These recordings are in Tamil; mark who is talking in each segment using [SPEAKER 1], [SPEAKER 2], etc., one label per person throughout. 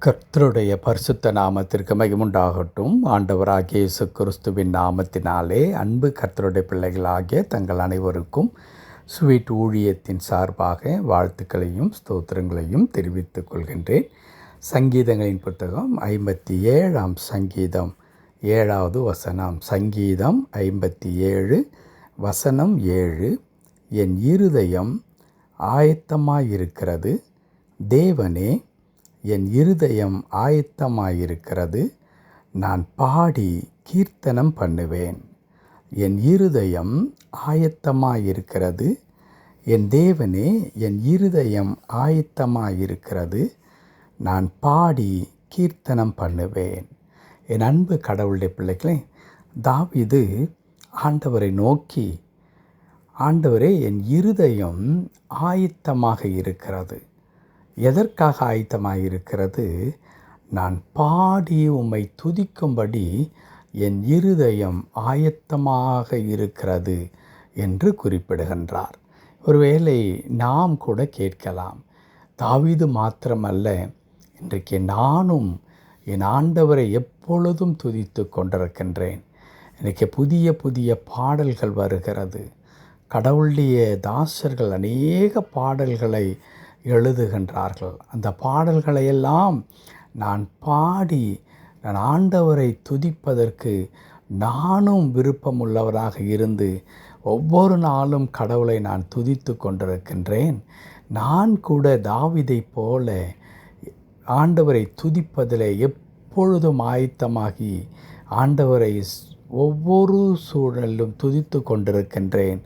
[SPEAKER 1] கர்த்தருடைய பரிசுத்த நாமத்திற்கு மகிமுண்டாகட்டும். ஆண்டவராகிய இயேசு கிறிஸ்துவின் நாமத்தினாலே அன்பு கர்த்தருடைய பிள்ளைகளாகிய தங்கள் அனைவருக்கும் ஸ்வீட் ஊழியத்தின் சார்பாக வாழ்த்துக்களையும் ஸ்தோத்திரங்களையும் தெரிவித்துக் கொள்கின்றேன். சங்கீதங்களின் புத்தகம் 57ஆம் சங்கீதம் 7வது வசனம். சங்கீதம் 57 வசனம் 7. என் இருதயம் ஆயத்தமாயிருக்கிறது, தேவனே என் இருதயம் ஆயத்தமாயிருக்கிறது, நான் பாடி கீர்த்தனம் பண்ணுவேன். என் இருதயம் ஆயத்தமாயிருக்கிறது, என் தேவனே என் இருதயம் ஆயத்தமாயிருக்கிறது, நான் பாடி கீர்த்தனம் பண்ணுவேன். என் அன்பு கடவுளுடைய பிள்ளைகளே, தாவீது ஆண்டவரை நோக்கி, ஆண்டவரே என் இருதயம் ஆயத்தமாக இருக்கிறது. எதற்காக ஆயத்தமாக இருக்கிறது? நான் பாடி உம்மை துதிக்கும்படி என் இருதயம் ஆயத்தமாக இருக்கிறது என்று குறிப்பிடுகின்றார். ஒருவேளை நாம் கூட கேட்கலாம், தாவீது மாத்திரமல்ல, இன்றைக்கு நானும் என் ஆண்டவரை எப்பொழுதும் துதித்து கொண்டிருக்கின்றேன். இன்றைக்கு புதிய புதிய பாடல்கள் வருகிறது. கடவுளுடைய தாசர்கள் அநேக பாடல்களை எழுதுகின்றார்கள். அந்த பாடல்களையெல்லாம் நான் பாடி நான் ஆண்டவரை துதிப்பதற்கு நானும் விருப்பமுள்ளவராக இருந்து ஒவ்வொரு நாளும் கடவுளை நான் துதித்து கொண்டிருக்கின்றேன். நான் கூட தாவீதை போல ஆண்டவரை துதிப்பதில் எப்பொழுதும் ஆயத்தமாகி ஆண்டவரை ஒவ்வொரு சூழலிலும் துதித்து கொண்டிருக்கின்றேன்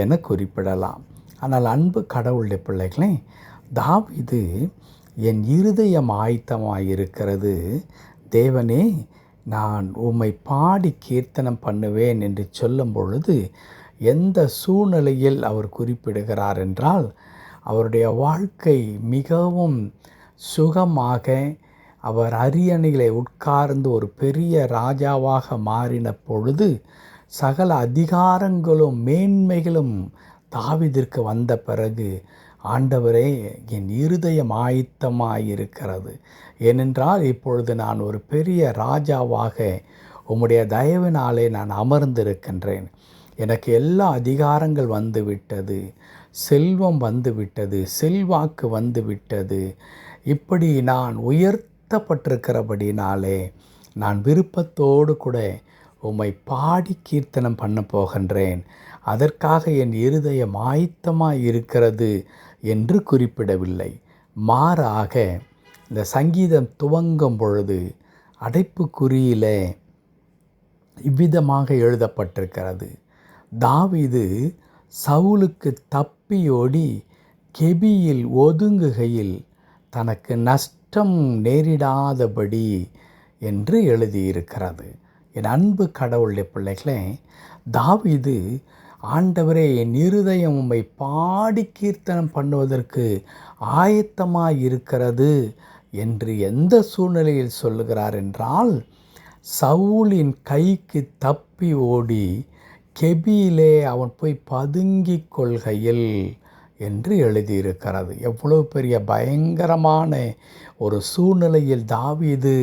[SPEAKER 1] என குறிப்பிடலாம். ஆனால் அன்பு கடவுளுடைய பிள்ளைகளே, தாவீது என் இருதயம் ஆயத்தமாயிருக்கிறது, தேவனே நான் உம்மை பாடி கீர்த்தனம் பண்ணுவேன் என்று சொல்லும் பொழுது எந்த சூழ்நிலையில் அவர் குறிப்பிடுகிறார் என்றால், அவருடைய வாழ்க்கை மிகவும் சுகமாக, அவர் அரியணையிலே உட்கார்ந்து ஒரு பெரிய ராஜாவாக மாறின பொழுது சகல அதிகாரங்களும் மேன்மைகளும் தாவீதிற்கு வந்த பிறகு, ஆண்டவரே என் இருதயம் ஆயத்தமாயிருக்கிறது, ஏனென்றால் இப்பொழுது நான் ஒரு பெரிய ராஜாவாக உம்முடைய தயவினாலே நான் அமர்ந்திருக்கின்றேன். எனக்கு எல்லா அதிகாரங்கள் வந்துவிட்டது, செல்வம் வந்துவிட்டது, செல்வாக்கு வந்துவிட்டது. இப்படி நான் உயர்த்தப்பட்டிருக்கிறபடினாலே நான் விருப்பத்தோடு கூட உம்மை பாடி கீர்த்தனம் பண்ண போகின்றேன். அதற்காக என் இருதயம் ஆயத்தமாக இருக்கிறது என்று குறிப்பிடவில்லை. மாறாக இந்த சங்கீதம் துவங்கும் பொழுது அடைப்புக்குறியிலே இவ்விதமாக எழுதப்பட்டிருக்கிறது. தாவீது சவுலுக்கு தப்பியோடி கெபியில் ஒதுங்குகையில் தனக்கு நஷ்டம் நேரிடாதபடி என்று எழுதியிருக்கிறது. என் அன்பு கடவுளுடைய பிள்ளைகளே, தாவீது ஆண்டவரே என் இருதயம் உம்மை பாடி கீர்த்தனம் பண்ணுவதற்கு ஆயத்தமாயிருக்கிறது என்று எந்த சூழ்நிலையில் சொல்லுகிறார் என்றால், சவுலின் கைக்கு தப்பி ஓடி கெபியிலே அவன் போய் பதுங்கிக் கொள்கையில் என்று எழுதியிருக்கிறது. எவ்வளவு பெரிய பயங்கரமான ஒரு சூழ்நிலையில் தாவீது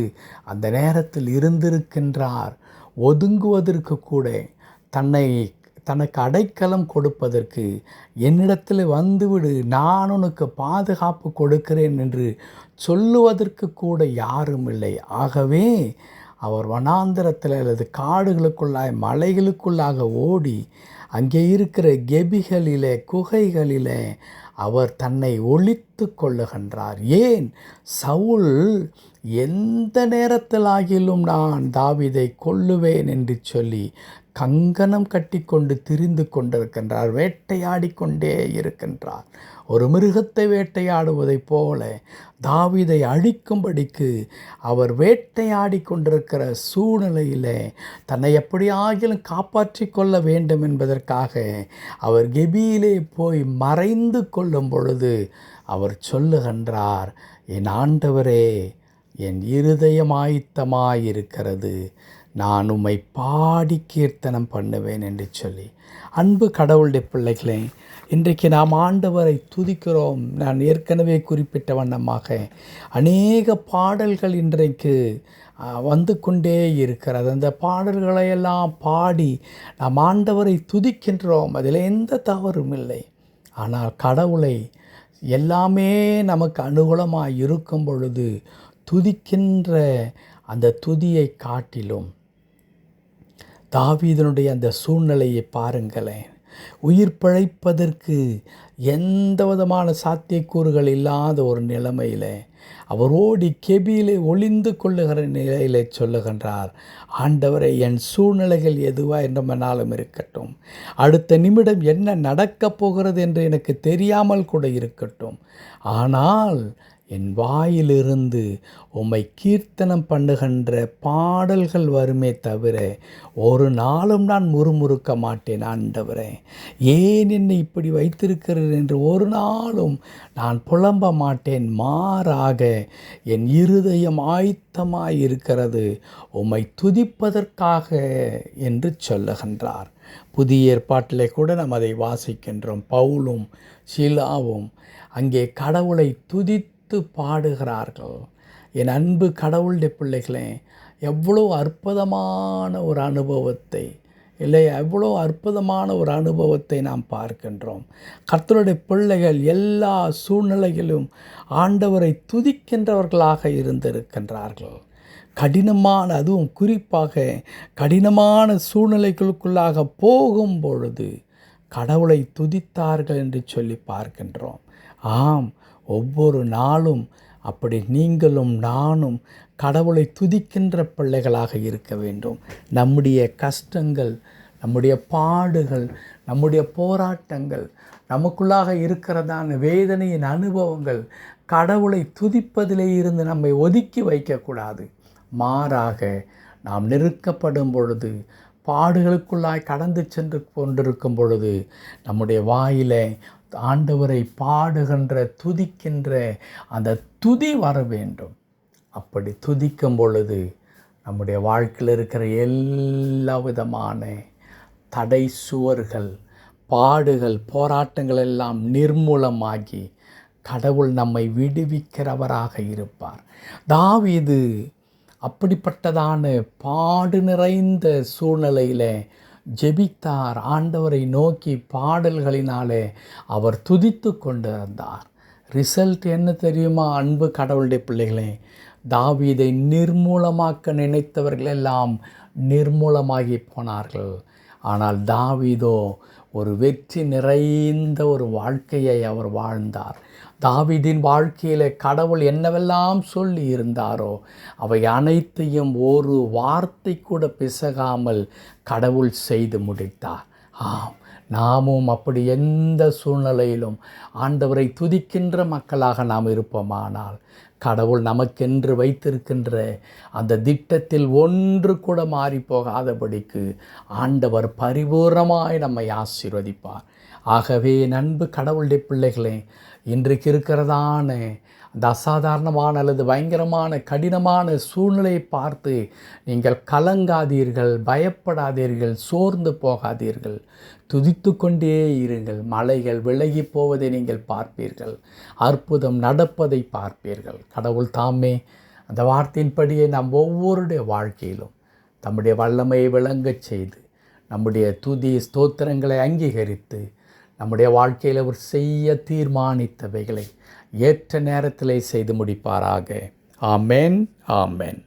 [SPEAKER 1] அந்த நேரத்தில் இருந்திருக்கின்றார். ஒதுங்குவதற்கு கூட, தனக்கு அடைக்கலம் கொடுப்பதற்கு, என்னிடத்தில் வந்துவிடு, நான் உனக்கு பாதுகாப்பு கொடுக்கிறேன் என்று சொல்லுவதற்கு கூட யாரும் இல்லை. ஆகவே அவர் வனாந்தரத்தில் அல்லது காடுகளுக்குள்ளாய் மலைகளுக்குள்ளாக ஓடி அங்கே இருக்கிற கெபிகளிலே குகைகளிலே அவர் தன்னை ஒளித்து கொள்ளுகின்றார். ஏன்? சவுல் எந்த நேரத்திலாகிலும் நான் தாவீதை கொல்லுவேன் என்று சொல்லி கங்கணம் கட்டி கொண்டு திரிந்து கொண்டிருக்கின்றார். வேட்டையாடி கொண்டே இருக்கின்றார். ஒரு மிருகத்தை வேட்டையாடுவதைப் போல தாவீதை அழிக்கும்படிக்கு அவர் வேட்டையாடி கொண்டிருக்கிற சூழ்நிலையில் தன்னை எப்படியாகிலும் காப்பாற்றி கொள்ள வேண்டும் என்பதற்காக அவர் கெபியிலே போய் மறைந்து கொள்ளும் பொழுது அவர் சொல்லுகின்றார், என் ஆண்டவரே என் இருதயம் ஆயத்தமாயிருக்கிறது, நான் உம்மை பாடி கீர்த்தனம் பண்ணுவேன் என்று சொல்லி. அன்பு கடவுளுடைய பிள்ளைகளே, இன்றைக்கு நாம் ஆண்டவரை துதிக்கிறோம். நான் ஏற்கனவே குறிப்பிட்ட வண்ணமாக அநேக பாடல்கள் இன்றைக்கு வந்து கொண்டே இருக்கிறது. அந்த பாடல்களையெல்லாம் பாடி நாம் ஆண்டவரை துதிக்கின்றோம். அதில் எந்த தவறும் இல்லை. ஆனால் கடவுளை எல்லாமே நமக்கு அனுகூலமாக இருக்கும் பொழுது துதிக்கின்ற அந்த துதியை காட்டிலும் தாவீதனுடைய அந்த சூழ்நிலையை பாருங்களேன். உயிர் பிழைப்பதற்கு எந்த விதமான சாத்தியக்கூறுகள் இல்லாத ஒரு நிலைமையில் அவர் ஓடி கெபியிலே ஒளிந்து கொள்ளுகிற நிலையில் சொல்லுகின்றார், ஆண்டவரை, என் சூழ்நிலைகள் எதுவாக என்றாலும் இருக்கட்டும், அடுத்த நிமிடம் என்ன நடக்கப் போகிறது என்று எனக்கு தெரியாமல் கூட இருக்கட்டும், ஆனால் என் வாயிலிருந்து உம்மை கீர்த்தனம் பண்ணுகின்ற பாடல்கள் வருமே தவிர ஒரு நாளும் நான் முறுமுறுக்க மாட்டேன். ஆண்டவரே, ஏன் என்னை இப்படி வைத்திருக்கிறது என்று ஒரு நாளும் நான் புலம்ப மாட்டேன். மாறாக என் இருதயம் ஆயத்தமாய் இருக்கிறது உம்மை துதிப்பதற்காக என்று சொல்லுகின்றார். புதிய ஏற்பாட்டிலே கூட நாம் அதை வாசிக்கின்றோம். பவுலும் சீலாவும் அங்கே கடவுளை துதித்து பாடுகிறார்கள். என் அன்பு கடவுளுடைய பிள்ளைகளே, எவ்வளோ அற்புதமான ஒரு அனுபவத்தை எவ்வளோ அற்புதமான ஒரு அனுபவத்தை நாம் பார்க்கின்றோம். கர்த்தருடைய பிள்ளைகள் எல்லா சூழ்நிலைகளிலும் ஆண்டவரை துதிக்கின்றவர்களாக இருந்திருக்கின்றார்கள். கடினமான, அதுவும் குறிப்பாக கடினமான சூழ்நிலைகளுக்குள்ளாக போகும் பொழுது கடவுளை துதித்தார்கள் என்று சொல்லி பார்க்கின்றோம். ஆம், ஒவ்வொரு நாளும் அப்படி நீங்களும் நானும் கடவுளை துதிக்கின்ற பிள்ளைகளாக இருக்க வேண்டும். நம்முடைய கஷ்டங்கள், நம்முடைய பாடுகள், நம்முடைய போராட்டங்கள், நமக்குள்ளாக இருக்கிறதான வேதனையின் அனுபவங்கள் கடவுளை துதிப்பதிலே இருந்து நம்மை ஒதுக்கி வைக்கக்கூடாது. மாறாக நாம் நெருக்கப்படும் பொழுது, பாடுகளுக்குள்ளாய் கடந்து சென்று கொண்டிருக்கும் பொழுது நம்முடைய வாயிலே ஆண்டவரை பாடுகின்ற, துதிக்கின்ற அந்த துதி வர வேண்டும். அப்படி துதிக்கும் பொழுது நம்முடைய வாழ்க்கையில் இருக்கிற எல்லா விதமான தடை சுவர்கள், பாடுகள், போராட்டங்கள் எல்லாம் நிர்மூலமாகி கடவுள் நம்மை விடுவிக்கிறவராக இருப்பார். தாவீது அப்படிப்பட்டதான பாடு நிறைந்த சூழ்நிலையில் ஜெபித்தார். ஆண்டவரை நோக்கி பாடல்களினாலே அவர் துதித்து கொண்டு இருந்தார். ரிசல்ட் என்ன தெரியுமா அன்பு கடவுளுடைய பிள்ளைகளே? தாவீதை நிர்மூலமாக்க நினைத்தவர்கள் எல்லாம் நிர்மூலமாகி போனார்கள். ஆனால் தாவீதோ ஒரு வெற்றி நிறைந்த ஒரு வாழ்க்கையை அவர் வாழ்ந்தார். தாவீதின் வாழ்க்கையில் கடவுள் என்னவெல்லாம் சொல்லி இருந்தாரோ அவை அனைத்தையும் ஒரு வார்த்தை கூட பிசகாமல் கடவுள் செய்து முடித்தார். ஆம், நாமும் அப்படி எந்த சூழ்நிலையிலும் ஆண்டவரை துதிக்கின்ற மக்களாக நாம் இருப்போமானால் கடவுள் நமக்கென்று வைத்திருக்கின்ற அந்த திட்டத்தில் ஒன்று கூட மாறி போகாதபடிக்கு ஆண்டவர் பரிபூர்ணமாய் நம்மை ஆசீர்வதிப்பார். ஆகவே நண்பு கடவுளுடைய பிள்ளைகளே, இன்றைக்கு இருக்கிறதான அந்த அசாதாரணமான அல்லது பயங்கரமான கடினமான சூழ்நிலையை பார்த்து நீங்கள் கலங்காதீர்கள், பயப்படாதீர்கள், சோர்ந்து போகாதீர்கள். துதித்து கொண்டே இருங்கள். மலைகள் விலகி போவதை நீங்கள் பார்ப்பீர்கள், அற்புதம் நடப்பதை பார்ப்பீர்கள். கடவுள் தாமே அந்த வார்த்தையின்படியே நாம் ஒவ்வொருடைய வாழ்க்கையிலும் தம்முடைய வல்லமையை விளங்கச் செய்து நம்முடைய துதி ஸ்தோத்திரங்களை அங்கீகரித்து நம்முடைய வாழ்க்கையில் அவர் செய்ய தீர்மானித்தவைகளை ஏற்ற நேரத்திலே செய்து முடிப்பாராக. ஆமென், ஆமென்.